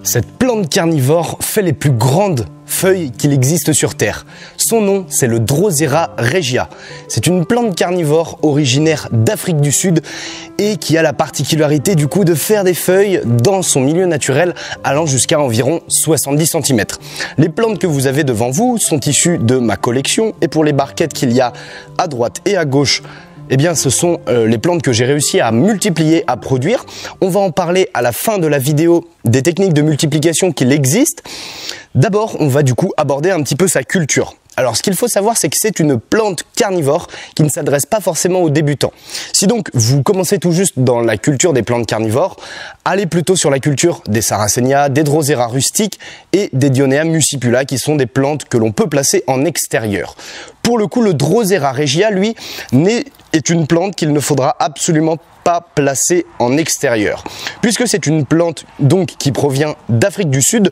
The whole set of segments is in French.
Cette plante carnivore fait les plus grandes feuilles qu'il existe sur Terre. Son nom, c'est le Drosera regia. C'est une plante carnivore originaire d'Afrique du Sud et qui a la particularité du coup de faire des feuilles dans son milieu naturel allant jusqu'à environ 70 cm. Les plantes que vous avez devant vous sont issues de ma collection et pour les barquettes qu'il y a à droite et à gauche, eh bien, ce sont les plantes que j'ai réussi à multiplier, à produire. On va en parler à la fin de la vidéo des techniques de multiplication qu'il existe. D'abord, on va du coup aborder un petit peu sa culture. Alors, ce qu'il faut savoir, c'est que c'est une plante carnivore qui ne s'adresse pas forcément aux débutants. Si donc vous commencez tout juste dans la culture des plantes carnivores, allez plutôt sur la culture des Sarracenia, des Drosera rustiques et des Dionea muscipula, qui sont des plantes que l'on peut placer en extérieur. Pour le coup, le Drosera regia, lui, est une plante qu'il ne faudra absolument pas placer en extérieur. Puisque c'est une plante donc qui provient d'Afrique du Sud,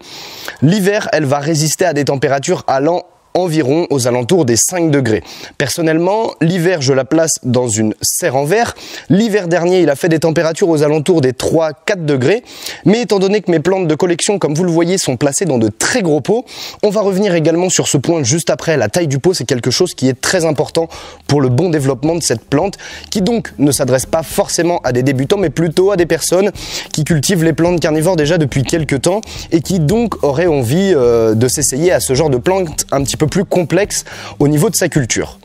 l'hiver, elle va résister à des températures allant environ aux alentours des 5 degrés. Personnellement, l'hiver, je la place dans une serre en verre. L'hiver dernier, il a fait des températures aux alentours des 3-4 degrés. Mais étant donné que mes plantes de collection, comme vous le voyez, sont placées dans de très gros pots, on va revenir également sur ce point juste après. La taille du pot, c'est quelque chose qui est très important pour le bon développement de cette plante, qui donc ne s'adresse pas forcément à des débutants, mais plutôt à des personnes qui cultivent les plantes carnivores déjà depuis quelques temps et qui donc auraient envie de s'essayer à ce genre de plante un petit peu plus complexe au niveau de sa culture.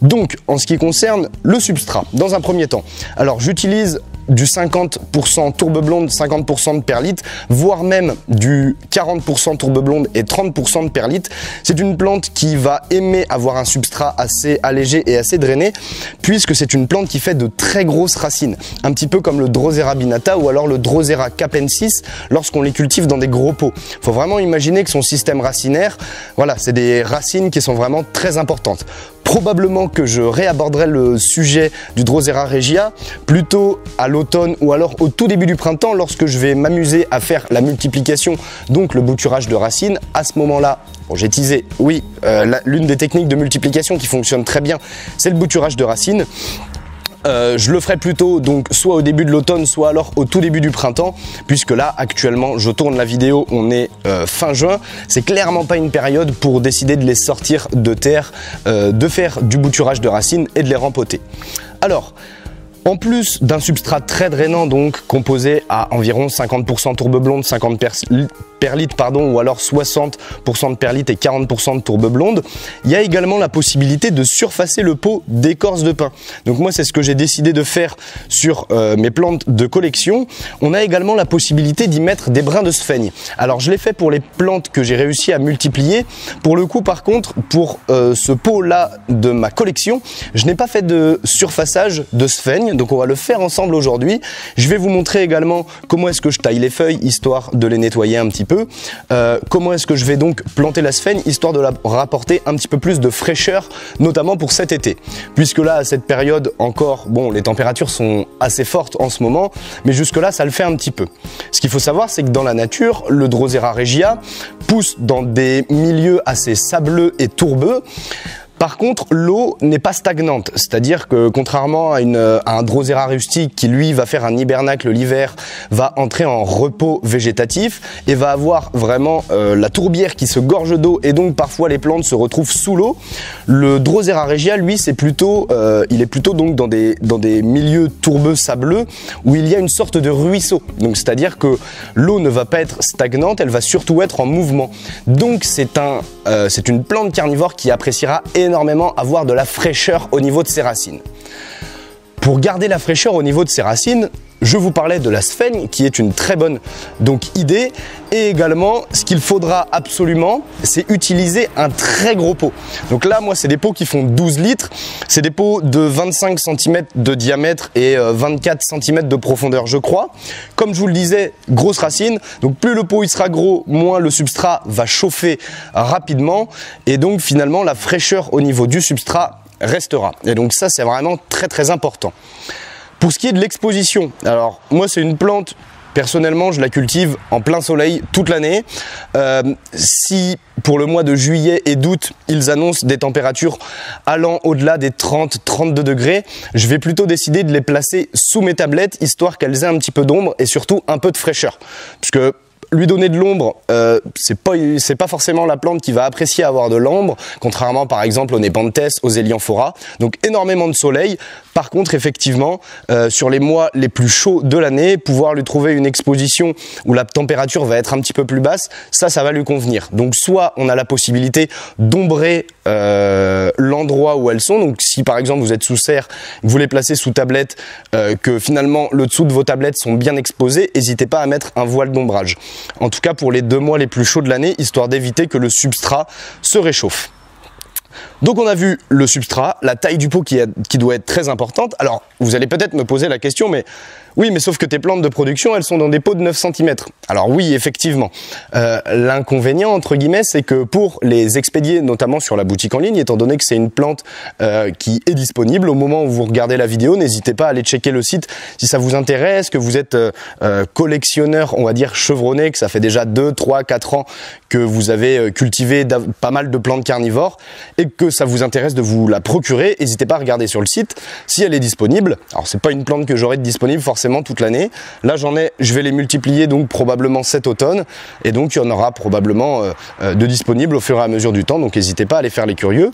Donc, en ce qui concerne le substrat, dans un premier temps, alors j'utilise du 50% tourbe blonde, 50% de perlite, voire même du 40% tourbe blonde et 30% de perlite. C'est une plante qui va aimer avoir un substrat assez allégé et assez drainé, puisque c'est une plante qui fait de très grosses racines, un petit peu comme le Drosera binata ou alors le Drosera capensis lorsqu'on les cultive dans des gros pots. Il faut vraiment imaginer que son système racinaire, voilà, c'est des racines qui sont vraiment très importantes. Probablement que je réaborderai le sujet du Drosera regia plutôt à l'automne ou alors au tout début du printemps lorsque je vais m'amuser à faire la multiplication, donc le bouturage de racines. À ce moment-là, bon, j'ai teasé, oui, l'une des techniques de multiplication qui fonctionne très bien, c'est le bouturage de racines. Je le ferai plutôt donc soit au début de l'automne, soit alors au tout début du printemps, puisque là actuellement je tourne la vidéo, on est fin juin, c'est clairement pas une période pour décider de les sortir de terre, de faire du bouturage de racines et de les rempoter. Alors, en plus d'un substrat très drainant, donc composé à environ 50% tourbe blonde, 50 perlite, ou alors 60% de perlite et 40% de tourbe blonde, il y a également la possibilité de surfacer le pot d'écorce de pin. Donc moi, c'est ce que j'ai décidé de faire sur mes plantes de collection. On a également la possibilité d'y mettre des brins de sphaigne. Alors je l'ai fait pour les plantes que j'ai réussi à multiplier. Pour le coup, par contre, pour ce pot-là de ma collection, je n'ai pas fait de surfaçage de sphaigne. Donc on va le faire ensemble aujourd'hui. Je vais vous montrer également comment est-ce que je taille les feuilles, histoire de les nettoyer un petit peu. Comment est-ce que je vais donc planter la sphaigne, histoire de leur rapporter un petit peu plus de fraîcheur, notamment pour cet été. Puisque là, à cette période encore, bon, les températures sont assez fortes en ce moment, mais jusque là, ça le fait un petit peu. Ce qu'il faut savoir, c'est que dans la nature, le Drosera regia pousse dans des milieux assez sableux et tourbeux. Par contre, l'eau n'est pas stagnante, c'est-à-dire que contrairement à un Drosera rustique qui lui va faire un hibernacle l'hiver, va entrer en repos végétatif et va avoir vraiment la tourbière qui se gorge d'eau et donc parfois les plantes se retrouvent sous l'eau. Le Drosera regia, lui, c'est plutôt, il est plutôt donc dans des milieux tourbeux sableux où il y a une sorte de ruisseau. Donc c'est-à-dire que l'eau ne va pas être stagnante, elle va surtout être en mouvement. Donc c'est une plante carnivore qui appréciera énormément avoir de la fraîcheur au niveau de ses racines. Pour garder la fraîcheur au niveau de ses racines, je vous parlais de la sphaigne qui est une très bonne idée, et également ce qu'il faudra absolument, c'est utiliser un très gros pot. Donc là, moi, c'est des pots qui font 12 litres, c'est des pots de 25 cm de diamètre et 24 cm de profondeur, je crois. Comme je vous le disais, grosse racine, donc plus le pot il sera gros, moins le substrat va chauffer rapidement, et donc finalement la fraîcheur au niveau du substrat restera. Et donc ça, c'est vraiment très très important. Pour ce qui est de l'exposition, alors moi c'est une plante, personnellement je la cultive en plein soleil toute l'année. Si pour le mois de juillet et d'août ils annoncent des températures allant au-delà des 30-32 degrés, je vais plutôt décider de les placer sous mes tablettes, histoire qu'elles aient un petit peu d'ombre et surtout un peu de fraîcheur. Puisque lui donner de l'ombre, c'est pas forcément la plante qui va apprécier avoir de l'ombre, contrairement par exemple aux Nepenthes, aux Elianthora. Donc énormément de soleil. Par contre, effectivement, sur les mois les plus chauds de l'année, pouvoir lui trouver une exposition où la température va être un petit peu plus basse, ça va lui convenir. Donc soit on a la possibilité d'ombrer l'endroit où elles sont. Donc si par exemple vous êtes sous serre, vous les placez sous tablette, que finalement le dessous de vos tablettes sont bien exposés, n'hésitez pas à mettre un voile d'ombrage. En tout cas pour les 2 mois les plus chauds de l'année, histoire d'éviter que le substrat se réchauffe. Donc on a vu le substrat, la taille du pot qui doit être très importante. Alors vous allez peut-être me poser la question, mais oui, mais sauf que tes plantes de production, elles sont dans des pots de 9 cm. Alors oui, effectivement. L'inconvénient, entre guillemets, c'est que pour les expédier, notamment sur la boutique en ligne, étant donné que c'est une plante qui est disponible, au moment où vous regardez la vidéo, n'hésitez pas à aller checker le site si ça vous intéresse, que vous êtes collectionneur, on va dire, chevronné, que ça fait déjà 2, 3, 4 ans que vous avez cultivé pas mal de plantes carnivores et que ça vous intéresse de vous la procurer, n'hésitez pas à regarder sur le site si elle est disponible. Alors c'est pas une plante que j'aurai disponible forcément toute l'année. Là je vais les multiplier donc probablement cet automne et donc il y en aura probablement de disponibles au fur et à mesure du temps, donc n'hésitez pas à aller faire les curieux.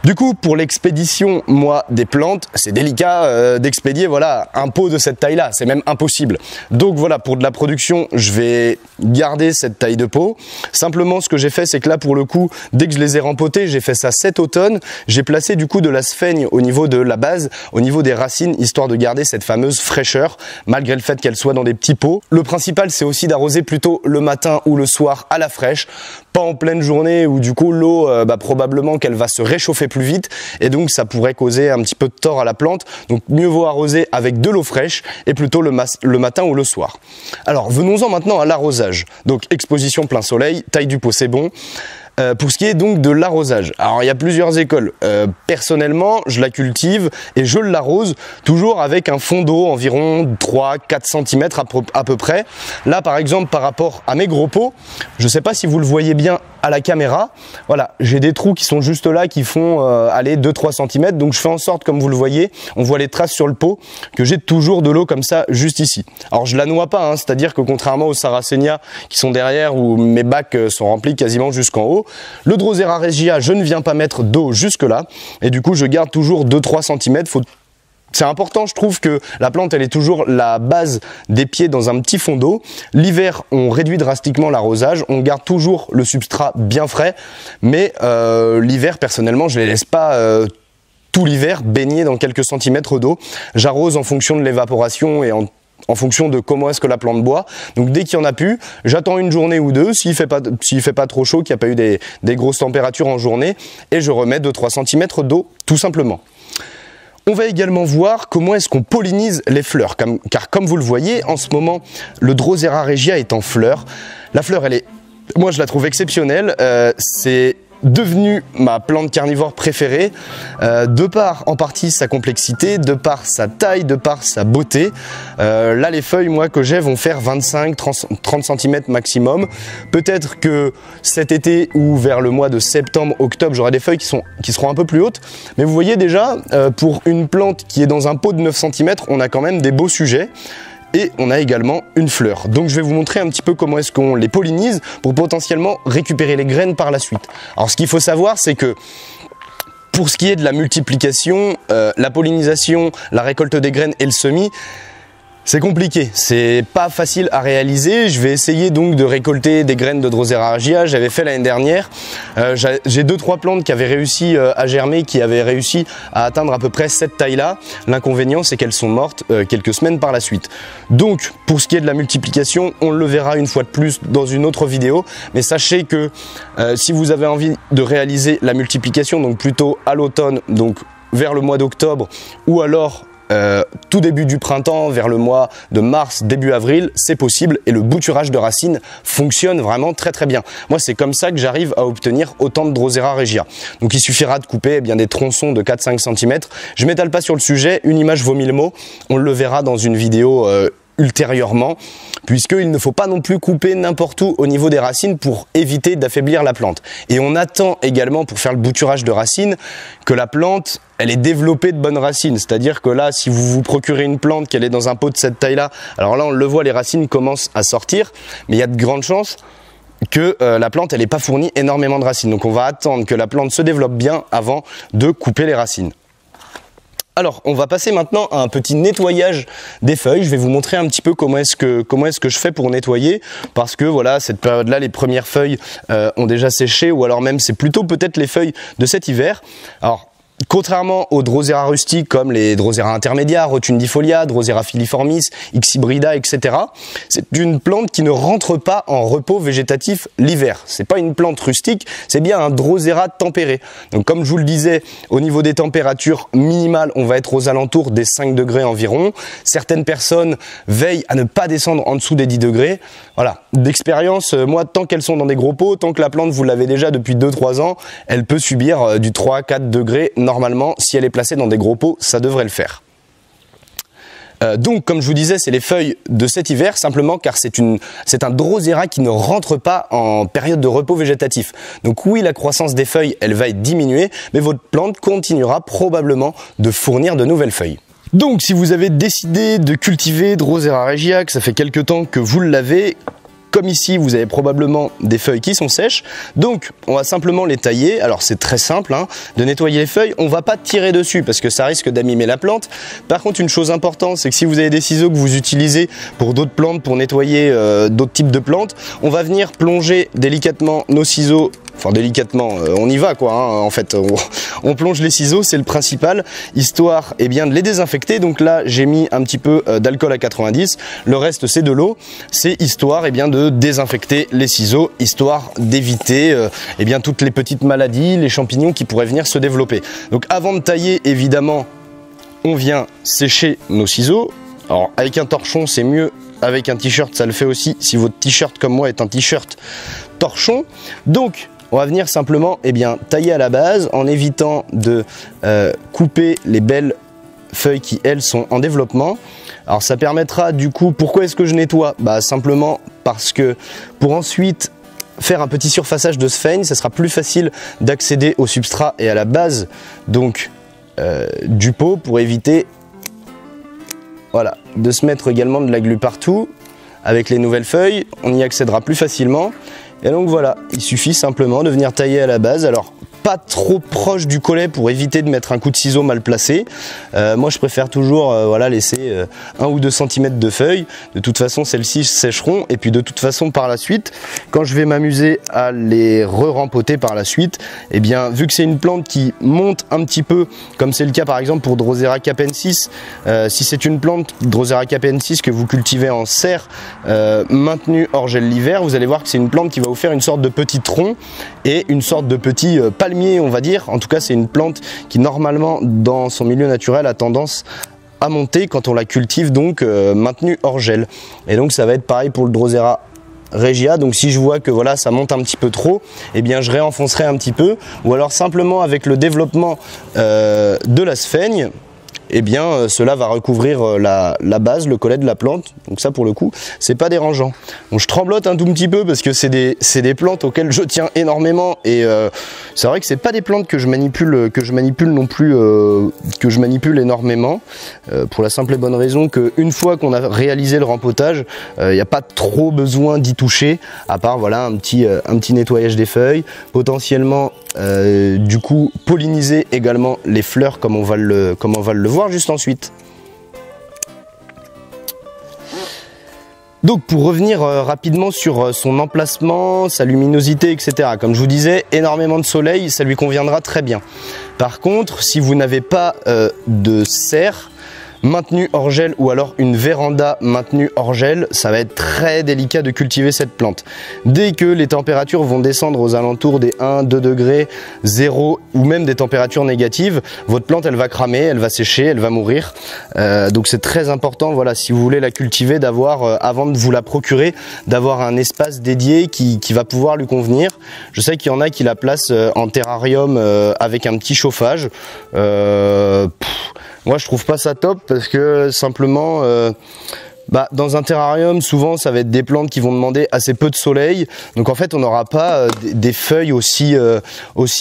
Du coup, pour l'expédition, moi, des plantes, c'est délicat d'expédier voilà, un pot de cette taille-là, c'est même impossible. Donc voilà, pour de la production, je vais garder cette taille de pot. Simplement, ce que j'ai fait, c'est que là, pour le coup, dès que je les ai rempotés, j'ai fait ça cet automne, j'ai placé du coup de la sphaigne au niveau de la base, au niveau des racines, histoire de garder cette fameuse fraîcheur, malgré le fait qu'elle soit dans des petits pots. Le principal, c'est aussi d'arroser plutôt le matin ou le soir à la fraîche, pas en pleine journée où du coup l'eau, probablement qu'elle va se réchauffer plus vite et donc ça pourrait causer un petit peu de tort à la plante. Donc mieux vaut arroser avec de l'eau fraîche et plutôt le matin ou le soir. Alors venons-en maintenant à l'arrosage. Donc exposition plein soleil, taille du pot c'est bon. Pour ce qui est donc de l'arrosage, alors il y a plusieurs écoles. Personnellement, je la cultive et je l'arrose toujours avec un fond d'eau environ 3-4 cm à peu près. Là par exemple par rapport à mes gros pots, je ne sais pas si vous le voyez bien à la caméra, voilà, j'ai des trous qui sont juste là qui font aller 2-3 cm, donc je fais en sorte, comme vous le voyez, on voit les traces sur le pot, que j'ai toujours de l'eau comme ça juste ici. Alors je la noie pas, hein, c'est-à-dire que contrairement aux Sarracenia qui sont derrière où mes bacs sont remplis quasiment jusqu'en haut, le Drosera regia, je ne viens pas mettre d'eau jusque là et du coup je garde toujours 2-3 cm. C'est important, je trouve, que la plante, elle est toujours la base des pieds dans un petit fond d'eau. L'hiver, on réduit drastiquement l'arrosage, on garde toujours le substrat bien frais, mais l'hiver, personnellement, je les laisse pas tout l'hiver baigner dans quelques centimètres d'eau. J'arrose en fonction de l'évaporation et en fonction de comment est-ce que la plante boit. Donc dès qu'il n'y en a plus, j'attends une journée ou deux, s'il fait pas trop chaud, qu'il n'y a pas eu des grosses températures en journée, et je remets 2-3 cm d'eau, tout simplement. On va également voir comment est-ce qu'on pollinise les fleurs, car comme vous le voyez, en ce moment, le Drosera regia est en fleurs. La fleur, moi je la trouve exceptionnelle, c'est devenu ma plante carnivore préférée, de par en partie sa complexité, de par sa taille, de par sa beauté. Là les feuilles moi que j'ai vont faire 25-30 cm maximum. Peut-être que cet été ou vers le mois de septembre, octobre, j'aurai des feuilles qui seront un peu plus hautes. Mais vous voyez déjà, pour une plante qui est dans un pot de 9 cm, on a quand même des beaux sujets. Et on a également une fleur. Donc je vais vous montrer un petit peu comment est-ce qu'on les pollinise pour potentiellement récupérer les graines par la suite. Alors ce qu'il faut savoir, c'est que pour ce qui est de la multiplication, la pollinisation, la récolte des graines et le semis, c'est compliqué, c'est pas facile à réaliser. Je vais essayer donc de récolter des graines de Drosera regia. J'avais fait l'année dernière. J'ai 2-3 plantes qui avaient réussi à germer, qui avaient réussi à atteindre à peu près cette taille-là. L'inconvénient, c'est qu'elles sont mortes quelques semaines par la suite. Donc, pour ce qui est de la multiplication, on le verra une fois de plus dans une autre vidéo. Mais sachez que si vous avez envie de réaliser la multiplication, donc plutôt à l'automne, donc vers le mois d'octobre, ou alors tout début du printemps, vers le mois de mars, début avril, c'est possible et le bouturage de racines fonctionne vraiment très très bien. Moi, c'est comme ça que j'arrive à obtenir autant de Drosera regia. Donc il suffira de couper des tronçons de 4-5 cm. Je m'étale pas sur le sujet, une image vaut 1000 mots. On le verra dans une vidéo ultérieurement, puisqu'il ne faut pas non plus couper n'importe où au niveau des racines pour éviter d'affaiblir la plante. Et on attend également, pour faire le bouturage de racines, que la plante elle est développée de bonnes racines. C'est-à-dire que là, si vous vous procurez une plante qu'elle est dans un pot de cette taille-là, alors là on le voit, les racines commencent à sortir, mais il y a de grandes chances que la plante elle n'ait pas fourni énormément de racines. Donc on va attendre que la plante se développe bien avant de couper les racines. Alors, on va passer maintenant à un petit nettoyage des feuilles. Je vais vous montrer un petit peu comment est-ce que je fais pour nettoyer, parce que voilà, cette période-là, les premières feuilles ont déjà séché, ou alors même c'est plutôt peut-être les feuilles de cet hiver. Alors, contrairement aux Drosera rustiques comme les Drosera intermédiaires, Rotundifolia, Drosera filiformis, X hybrida, etc. C'est une plante qui ne rentre pas en repos végétatif l'hiver. C'est pas une plante rustique, c'est bien un Drosera tempéré. Donc comme je vous le disais, au niveau des températures minimales, on va être aux alentours des 5 degrés environ. Certaines personnes veillent à ne pas descendre en dessous des 10 degrés. Voilà, d'expérience, moi, tant qu'elles sont dans des gros pots, tant que la plante, vous l'avez déjà depuis 2-3 ans, elle peut subir du 3-4 degrés. Normalement, si elle est placée dans des gros pots, ça devrait le faire. Donc, comme je vous disais, c'est les feuilles de cet hiver, simplement car c'est un Drosera qui ne rentre pas en période de repos végétatif. Donc oui, la croissance des feuilles, elle va être diminuée, mais votre plante continuera probablement de fournir de nouvelles feuilles. Donc si vous avez décidé de cultiver Drosera regia, que ça fait quelques temps que vous l'avez, comme ici, vous avez probablement des feuilles qui sont sèches, donc on va simplement les tailler. Alors c'est très simple de nettoyer les feuilles, on ne va pas tirer dessus parce que ça risque d'abîmer la plante. Par contre, une chose importante, c'est que si vous avez des ciseaux que vous utilisez pour d'autres plantes, pour nettoyer d'autres types de plantes, on va venir plonger délicatement nos ciseaux. Enfin délicatement, on y va quoi, en fait, on plonge les ciseaux, c'est le principal, histoire de les désinfecter. Donc là j'ai mis un petit peu d'alcool à 90, le reste c'est de l'eau, c'est histoire de désinfecter les ciseaux, histoire d'éviter toutes les petites maladies, les champignons qui pourraient venir se développer. Donc avant de tailler, évidemment, on vient sécher nos ciseaux. Alors avec un torchon c'est mieux, avec un t-shirt ça le fait aussi, si votre t-shirt comme moi est un t-shirt torchon. Donc on va venir simplement tailler à la base en évitant de couper les belles feuilles qui elles sont en développement. Alors ça permettra du coup, pourquoi est-ce que je nettoie? Simplement parce que pour ensuite faire un petit surfaçage de sphène, ça sera plus facile d'accéder au substrat et à la base donc du pot, pour éviter de se mettre également de la glu partout. Avec les nouvelles feuilles, on y accédera plus facilement. Et donc voilà, il suffit simplement de venir tailler à la base. Alors pas trop proche du collet pour éviter de mettre un coup de ciseau mal placé. Moi je préfère toujours laisser 1 ou 2 cm de feuilles. De toute façon celles-ci sécheront, et puis de toute façon par la suite, quand je vais m'amuser à les re-rempoter par la suite, vu que c'est une plante qui monte un petit peu, comme c'est le cas par exemple pour Drosera capensis, si c'est une plante Drosera capensis que vous cultivez en serre maintenue hors gel l'hiver, vous allez voir que c'est une plante qui va vous faire une sorte de petit tronc et une sorte de petit palmier, on va dire. En tout cas c'est une plante qui normalement dans son milieu naturel a tendance à monter quand on la cultive donc maintenue hors gel. Et donc ça va être pareil pour le Drosera regia. Donc si je vois que ça monte un petit peu trop, je réenfoncerai un petit peu, ou alors simplement avec le développement de la sphène, cela va recouvrir la base, le collet de la plante. Donc ça pour le coup c'est pas dérangeant. Donc je tremblote un tout petit peu parce que c'est des plantes auxquelles je tiens énormément, et c'est vrai que c'est pas des plantes que je manipule non plus, que je manipule énormément, pour la simple et bonne raison qu'une fois qu'on a réalisé le rempotage, il n'y a pas trop besoin d'y toucher, à part un petit nettoyage des feuilles, potentiellement du coup polliniser également les fleurs comme on va le voir juste ensuite. Donc pour revenir rapidement sur son emplacement, sa luminosité, etc. Comme je vous disais, énormément de soleil, ça lui conviendra très bien. Par contre, si vous n'avez pas de serre maintenue hors gel, ou alors une véranda maintenue hors gel, ça va être très délicat de cultiver cette plante. Dès que les températures vont descendre aux alentours des 1-2 degrés, 0, ou même des températures négatives, votre plante elle va cramer, elle va sécher, elle va mourir. Donc c'est très important, si vous voulez la cultiver, d'avoir, avant de vous la procurer, d'avoir un espace dédié qui va pouvoir lui convenir. Je sais qu'il y en a qui la placent en terrarium avec un petit chauffage. Moi je trouve pas ça top, parce que simplement Dans un terrarium, souvent, ça va être des plantes qui vont demander assez peu de soleil. Donc en fait, on n'aura pas des feuilles aussi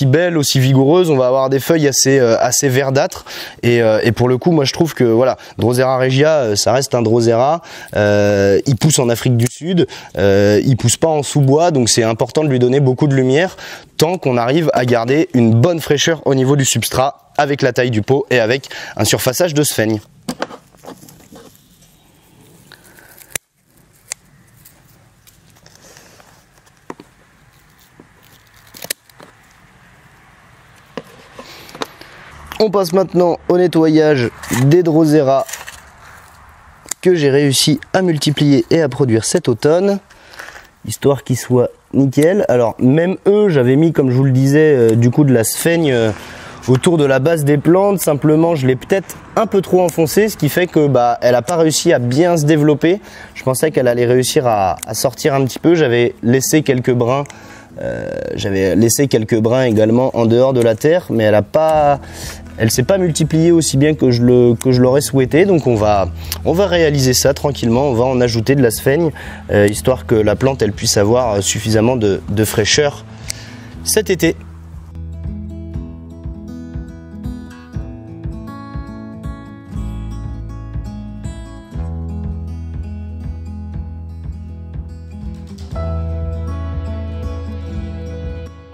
belles, aussi vigoureuses. On va avoir des feuilles assez verdâtres. Et pour le coup, moi, je trouve que voilà, Drosera regia, ça reste un Drosera. Il pousse en Afrique du Sud. Il pousse pas en sous-bois, donc c'est important de lui donner beaucoup de lumière, tant qu'on arrive à garder une bonne fraîcheur au niveau du substrat, avec la taille du pot et avec un surfaçage de sphaigne. On passe maintenant au nettoyage des Drosera que j'ai réussi à multiplier et à produire cet automne, histoire qu'ils soient nickel. Alors même eux, j'avais mis, comme je vous le disais, du coup de la sphaigne autour de la base des plantes. Simplement, je l'ai peut-être un peu trop enfoncée, ce qui fait que elle n'a pas réussi à bien se développer. Je pensais qu'elle allait réussir à sortir un petit peu. J'avais laissé quelques brins. Également en dehors de la terre, mais elle s'est pas multipliée aussi bien que je l'aurais souhaité. Donc on va réaliser ça tranquillement. On va en ajouter de la sphaigne, histoire que la plante elle puisse avoir suffisamment de fraîcheur cet été.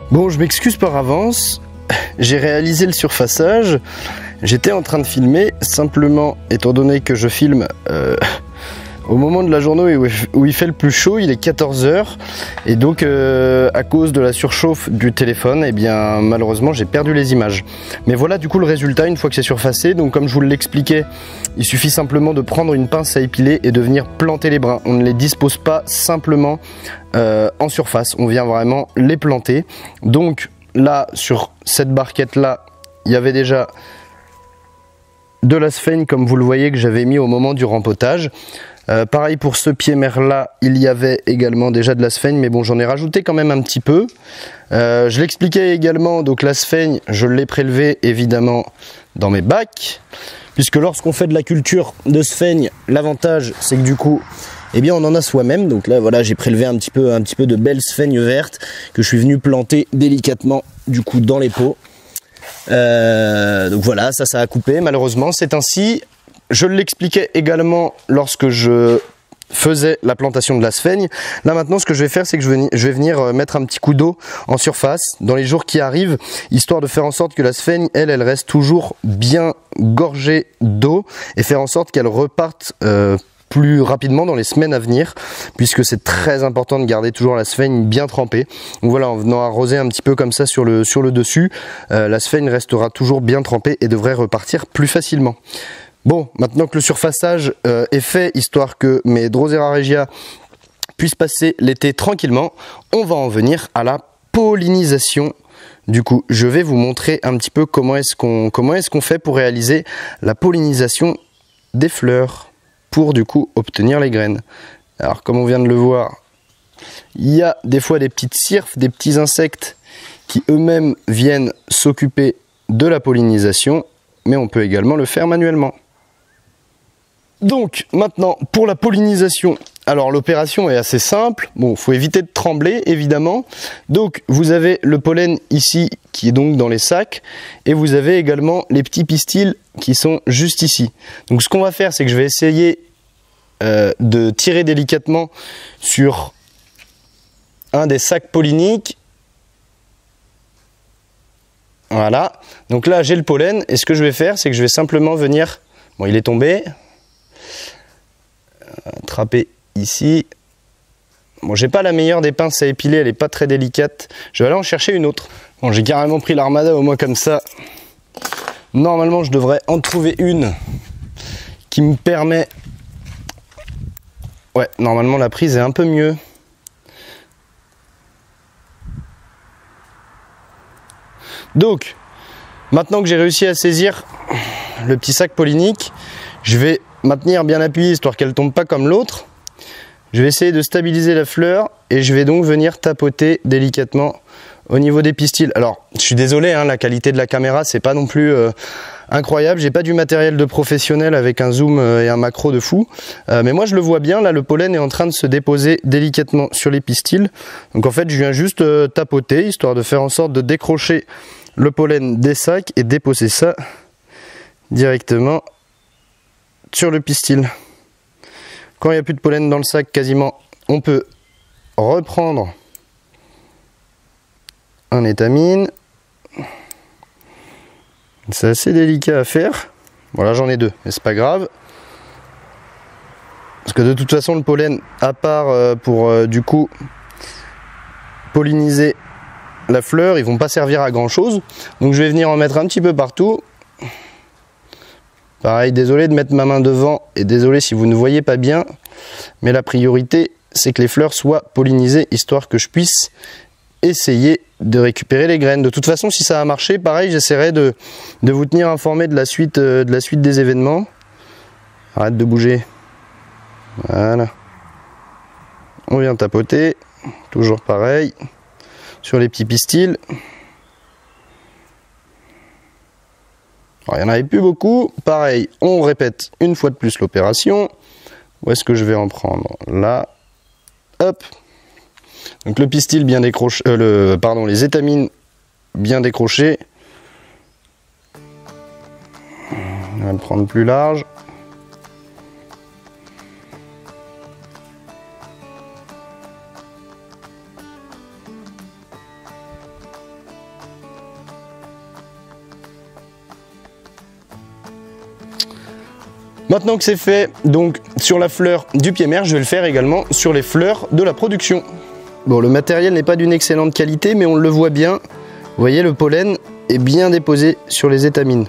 Bon, je m'excuse par avance, j'ai réalisé le surfaçage, j'étais en train de filmer, simplement, étant donné que je filme au moment de la journée où il fait le plus chaud, il est 14 h, et donc à cause de la surchauffe du téléphone, eh bien malheureusement j'ai perdu les images. Mais voilà du coup le résultat une fois que c'est surfacé. Donc comme je vous l'expliquais, il suffit simplement de prendre une pince à épiler et de venir planter les brins. On ne les dispose pas simplement en surface, on vient vraiment les planter. Donc là sur cette barquette là, il y avait déjà de la sphaigne comme vous le voyez que j'avais mis au moment du rempotage. Pareil pour ce pied mer là, il y avait également déjà de la sphaigne, mais bon j'en ai rajouté quand même un petit peu. Je l'expliquais également, donc la sphaigne je l'ai prélevée évidemment dans mes bacs, puisque lorsqu'on fait de la culture de sphaigne, l'avantage c'est que du coup eh bien on en a soi-même. Donc là voilà, j'ai prélevé un petit peu de belle sphaigne verte que je suis venu planter délicatement du coup dans les pots. Donc voilà, ça a coupé malheureusement, c'est ainsi. Je l'expliquais également lorsque je faisais la plantation de la sphaigne. Là maintenant ce que je vais faire, c'est que je vais venir mettre un petit coup d'eau en surface dans les jours qui arrivent, histoire de faire en sorte que la sphaigne elle reste toujours bien gorgée d'eau et faire en sorte qu'elle reparte plus rapidement dans les semaines à venir, puisque c'est très important de garder toujours la sphaigne bien trempée. Donc voilà, en venant arroser un petit peu comme ça sur le dessus, la sphaigne restera toujours bien trempée et devrait repartir plus facilement. Bon, maintenant que le surfaçage est fait, histoire que mes Drosera regia puissent passer l'été tranquillement, on va en venir à la pollinisation. Du coup, je vais vous montrer un petit peu comment est-ce qu'on fait pour réaliser la pollinisation des fleurs, pour du coup obtenir les graines. Alors comme on vient de le voir, il y a des fois des petites cirfes, des petits insectes qui eux-mêmes viennent s'occuper de la pollinisation, mais on peut également le faire manuellement. Donc maintenant pour la pollinisation, alors l'opération est assez simple. Bon, faut éviter de trembler évidemment. Donc vous avez le pollen ici qui est donc dans les sacs, et vous avez également les petits pistils qui sont juste ici. Donc ce qu'on va faire, c'est que je vais essayer de tirer délicatement sur un des sacs polliniques. Voilà, donc là j'ai le pollen, et ce que je vais faire, c'est que je vais simplement venir, bon il est tombé, attraper ici. Bon, j'ai pas la meilleure des pinces à épiler, elle est pas très délicate, je vais aller en chercher une autre. Bon, j'ai carrément pris l'armada, au moins comme ça normalement je devrais en trouver une qui me permet, ouais, normalement la prise est un peu mieux. Donc maintenant que j'ai réussi à saisir le petit sac pollinique, je vais maintenir bien appuyé histoire qu'elle tombe pas comme l'autre. Je vais essayer de stabiliser la fleur et je vais donc venir tapoter délicatement Au niveau des pistils, alors je suis désolé, hein, la qualité de la caméra c'est pas non plus incroyable, j'ai pas du matériel de professionnel avec un zoom et un macro de fou, mais moi je le vois bien, là le pollen est en train de se déposer délicatement sur les pistils, donc en fait je viens juste tapoter, histoire de faire en sorte de décrocher le pollen des sacs et déposer ça directement sur le pistil. Quand il n'y a plus de pollen dans le sac quasiment, on peut reprendre un étamine. C'est assez délicat à faire. Voilà, j'en ai 2, mais c'est pas grave. Parce que de toute façon, le pollen, à part pour du coup polliniser la fleur, ils vont pas servir à grand chose. Donc je vais venir en mettre un petit peu partout. Pareil, désolé de mettre ma main devant et désolé si vous ne voyez pas bien. Mais la priorité, c'est que les fleurs soient pollinisées, histoire que je puisse essayer de récupérer les graines. De toute façon, si ça a marché, pareil, j'essaierai de vous tenir informé de la suite des événements. Arrête de bouger. Voilà. On vient tapoter, toujours pareil, sur les petits pistils. Alors, il n'y en avait plus beaucoup. Pareil, on répète une fois de plus l'opération. Où est-ce que je vais en prendre? Là. Hop. Donc le pistil bien décroché, les étamines bien décrochées. On va le prendre plus large. Maintenant que c'est fait, donc sur la fleur du pied mère, je vais le faire également sur les fleurs de la production. Bon, le matériel n'est pas d'une excellente qualité, mais on le voit bien. Vous voyez, le pollen est bien déposé sur les étamines.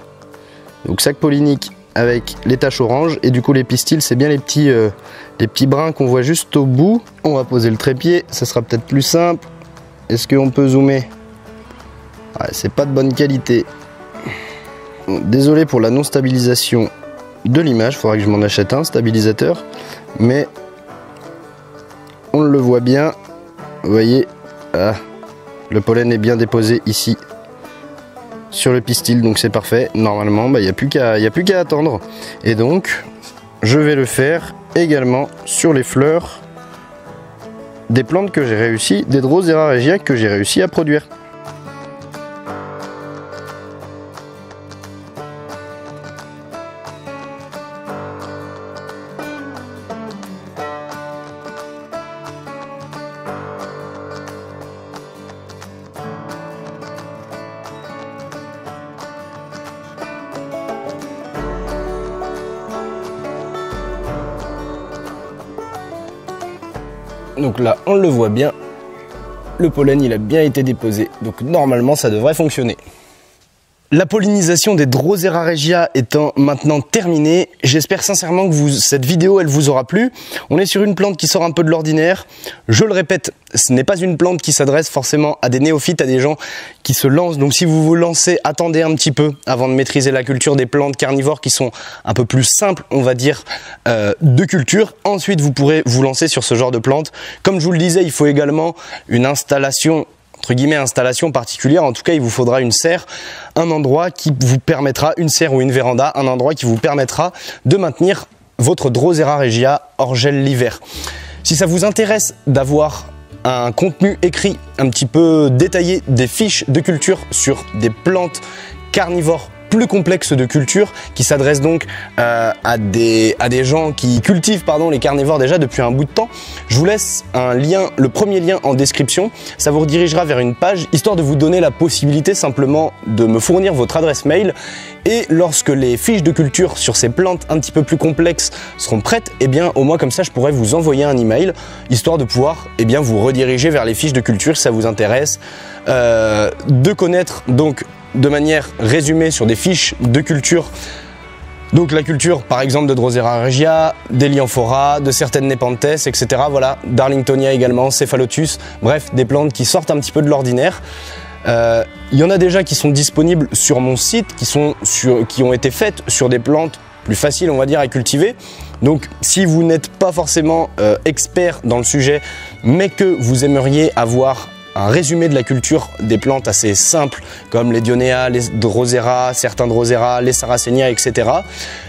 Donc sac pollinique avec les taches oranges, et du coup les pistils, c'est bien les petits brins qu'on voit juste au bout. On va poser le trépied, ça sera peut-être plus simple. Est-ce qu'on peut zoomer? Ouais, c'est pas de bonne qualité. Bon, désolé pour la non-stabilisation de l'image, il faudra que je m'en achète un stabilisateur, mais on le voit bien. Vous voyez, le pollen est bien déposé ici sur le pistil, donc c'est parfait. Normalement, il n'y a plus qu'à attendre. Et donc, je vais le faire également sur les fleurs des plantes que j'ai réussi, des Drosera regia que j'ai réussi à produire. Donc là, on le voit bien, le pollen il a bien été déposé, donc normalement ça devrait fonctionner. La pollinisation des Drosera regia étant maintenant terminée, j'espère sincèrement que cette vidéo elle vous aura plu. On est sur une plante qui sort un peu de l'ordinaire. Je le répète, ce n'est pas une plante qui s'adresse forcément à des néophytes, à des gens qui se lancent. Donc si vous vous lancez, attendez un petit peu avant de maîtriser la culture des plantes carnivores qui sont un peu plus simples, on va dire, de culture. Ensuite, vous pourrez vous lancer sur ce genre de plante. Comme je vous le disais, il faut également une installation, entre guillemets, installation particulière. En tout cas, il vous faudra une serre, un endroit qui vous permettra, une serre ou une véranda, un endroit qui vous permettra de maintenir votre Drosera regia hors gel l'hiver. Si ça vous intéresse d'avoir un contenu écrit un petit peu détaillé, des fiches de culture sur des plantes carnivores plus complexes de culture, qui s'adressent donc à des gens qui cultivent les carnivores déjà depuis un bout de temps, je vous laisse un lien, le premier lien en description. Ça vous redirigera vers une page, histoire de vous donner la possibilité simplement de me fournir votre adresse mail, et lorsque les fiches de culture sur ces plantes un petit peu plus complexes seront prêtes, et bien au moins comme ça je pourrai vous envoyer un email, histoire de pouvoir vous rediriger vers les fiches de culture si ça vous intéresse, de connaître donc de manière résumée sur des fiches de culture, donc la culture par exemple de Drosera regia, d'Elianthora, de certaines Nepenthes, etc. Voilà, d'Arlingtonia également, Cephalotus, bref, des plantes qui sortent un petit peu de l'ordinaire. Il y en a déjà qui sont disponibles sur mon site, qui ont été faites sur des plantes plus faciles, on va dire, à cultiver. Donc si vous n'êtes pas forcément expert dans le sujet, mais que vous aimeriez avoir un résumé de la culture des plantes assez simples comme les Dionea, les Drosera, certains Drosera, les Sarracenia, etc.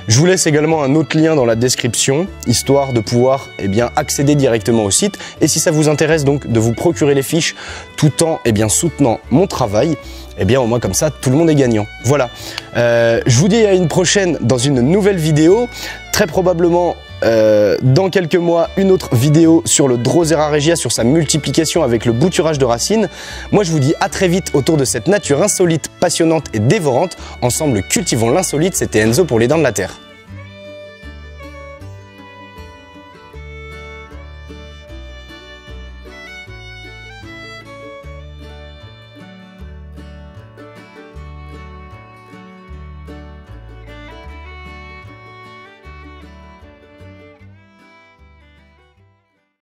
Je vous laisse également un autre lien dans la description, histoire de pouvoir accéder directement au site. Et si ça vous intéresse donc de vous procurer les fiches tout en soutenant mon travail, au moins comme ça, tout le monde est gagnant. Voilà, je vous dis à une prochaine dans une nouvelle vidéo, très probablement dans quelques mois, une autre vidéo sur le Drosera regia, sur sa multiplication avec le bouturage de racines. Moi, je vous dis à très vite autour de cette nature insolite, passionnante et dévorante. Ensemble, cultivons l'insolite. C'était Enzo pour les Dents de la Terre.